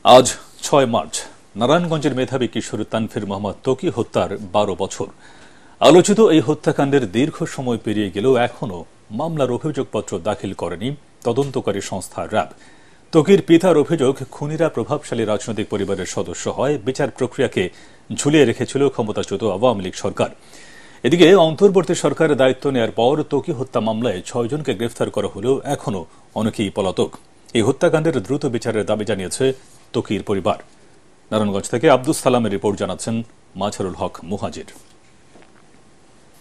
আজ ৬ মার্চ নারায়ণগঞ্জের মেধাবী কিশোর তানভীর মোহাম্মদ ত্বকি হত্যার ১২ বছর। আলোচিত এই হত্যাকাণ্ডের দীর্ঘ সময় পেরিয়ে গেলেও এখনও মামলার অভিযোগপত্র দাখিল করেনি তদন্তকারী সংস্থা র্যাব। ত্বকির পিতার অভিযোগ, খুনিরা প্রভাবশালী রাজনৈতিক পরিবারের সদস্য হয়, বিচার প্রক্রিয়াকে ঝুলিয়ে রেখেছিল ক্ষমতাচ্যুত আওয়ামী লীগ সরকার। এদিকে অন্তর্বর্তী সরকারের দায়িত্ব নেয়ার পর ত্বকি হত্যা মামলায় ৬ জনকে গ্রেফতার করা হলেও এখনও অনেকেই পলাতক। এই হত্যাকাণ্ডের দ্রুত বিচারের দাবি জানিয়েছে ত্বকির পরিবার। নারায়ণগঞ্জ থেকে আব্দুস সালামের রিপোর্ট জানাচ্ছেন মাঝারুল হক মুহাজির।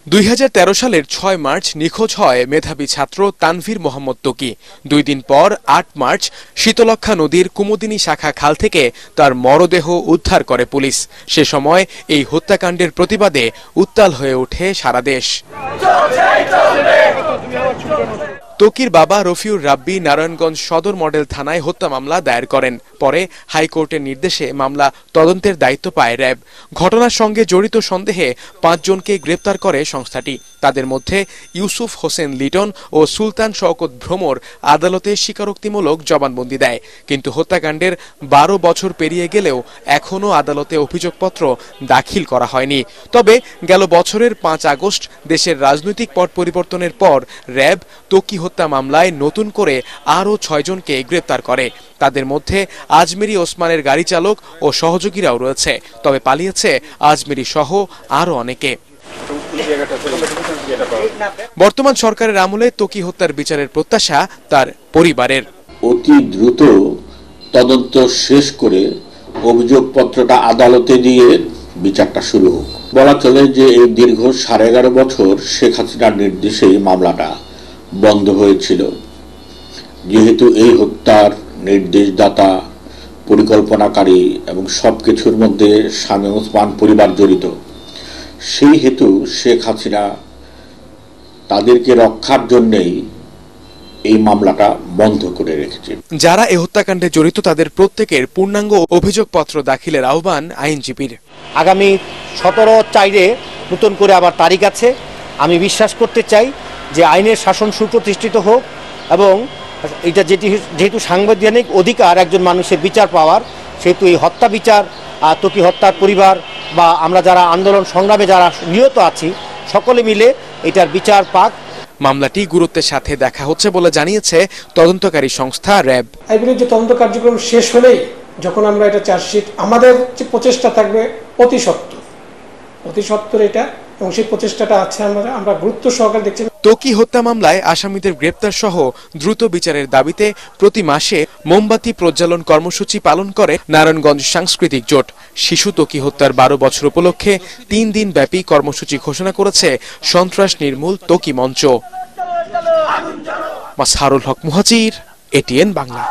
২০১৩ সালের ৬ মার্চ নিখোঁজ হয় মেধাবী ছাত্র তানভীর মোহাম্মদ ত্বকি। ২ দিন পর ৮ মার্চ শীতলক্ষ্যা নদীর কুমুদিনী শাখা খাল থেকে তার মরদেহ উদ্ধার করে পুলিশ। সে সময় এই হত্যাকাণ্ডের প্রতিবাদে উত্তাল হয়ে ওঠে সারা দেশ। ত্বকির বাবা রফিউর রাব্বি নারায়ণগঞ্জ সদর মডেল থানায় হত্যা মামলা দায়ের করেন। পরে হাইকোর্টের নির্দেশে মামলা তদন্তের দায়িত্ব পায় র্যাব। ঘটনার সঙ্গে জড়িত সন্দেহে ৫ জনকে গ্রেপ্তার করে সংস্থাটি। তাদের মধ্যে ইউসুফ হোসেন লিটন ও সুলতান শওকত ভ্রমর আদালতে স্বীকারোক্তিমূলক জবানবন্দি দেয়। কিন্তু হত্যাকাণ্ডের ১২ বছর পেরিয়ে গেলেও এখনও আদালতে অভিযোগপত্র দাখিল করা হয়নি। তবে গেল বছরের ৫ আগস্ট দেশের রাজনৈতিক পট পরিবর্তনের পর র্যাব ত্বকি হত্যা মামলায় নতুন করে আরও ৬ জনকে গ্রেপ্তার করে। তাদের মধ্যে আজমেরি ওসমানের গাড়ি চালক ও সহযোগীরাও রয়েছে। তবে পালিয়েছে আজমেরি সহ আরও অনেকে। বর্তমান সরকারের আমলে ত্বকি হত্যার বিচারের প্রত্যাশা তার পরিবারের। অতি দ্রুত তদন্ত শেষ করে অভিযোগপত্রটা আদালতে দিয়ে বিচারটা শুরু হোক। বলা চলে যে এই দীর্ঘ 11.5 বছর শেখ হাসিনার নির্দেশে মামলাটা বন্ধ হয়েছিল। যেহেতু এই হত্যার নির্দেশদাতা, পরিকল্পনাকারী এবং সবকিছুর মধ্যে শামীম ওসমান পরিবার জড়িত, সেই হেতু শেখ হাসিনা তাদেরকে রক্ষার জন্যই এই মামলাটা বন্ধ করে রেখেছে। যারা এই হত্যাকাণ্ডে জড়িত তাদের প্রত্যেকের পূর্ণাঙ্গ অভিযোগপত্র দাখিলের আহ্বান আইনজীবীর। আগামী 17/4 নতুন করে আবার তারিখ আছে। আমি বিশ্বাস করতে চাই যে আইনের শাসন সুপ্রতিষ্ঠিত হোক এবং এটা যেহেতু সাংবিধানিক অধিকার একজন মানুষের বিচার পাওয়ার, সেহেতু এই হত্যা বিচার, ত্বকি হত্যার পরিবার বা আমরা যারা আন্দোলন সংগ্রামে যারা নিহত আছি সকলে মিলে এটার বিচার পাক। মামলাটি গুরুত্বের সাথে দেখা হচ্ছে বলে জানিয়েছে তদন্তকারী সংস্থা র্যাব। এই যে তদন্ত কার্যক্রম শেষ হলেই যখন আমরা এটা চার্জশিট, আমাদের যে প্রচেষ্টা থাকবে অতি সত্বর এটা, এবং সেই প্রচেষ্টাটা আছে আমরা গুরুত্ব সহকারে দেখছি। ত্বকি হত্যা মামলায় আসামিদের গ্রেপ্তার সহ দ্রুত বিচারের দাবিতে প্রতি মাসে মোমবাতি প্রজ্বালন কর্মসূচি পালন করে নারায়ণগঞ্জ সাংস্কৃতিক জোট। শিশু ত্বকি হত্যার 12 বছর উপলক্ষে 3 দিন ব্যাপী কর্মসূচি ঘোষণা করেছে সন্ত্রাস নির্মূল ত্বকি মঞ্চ। মাঝারুল হক মুহাজির, এটিএন বাংলা।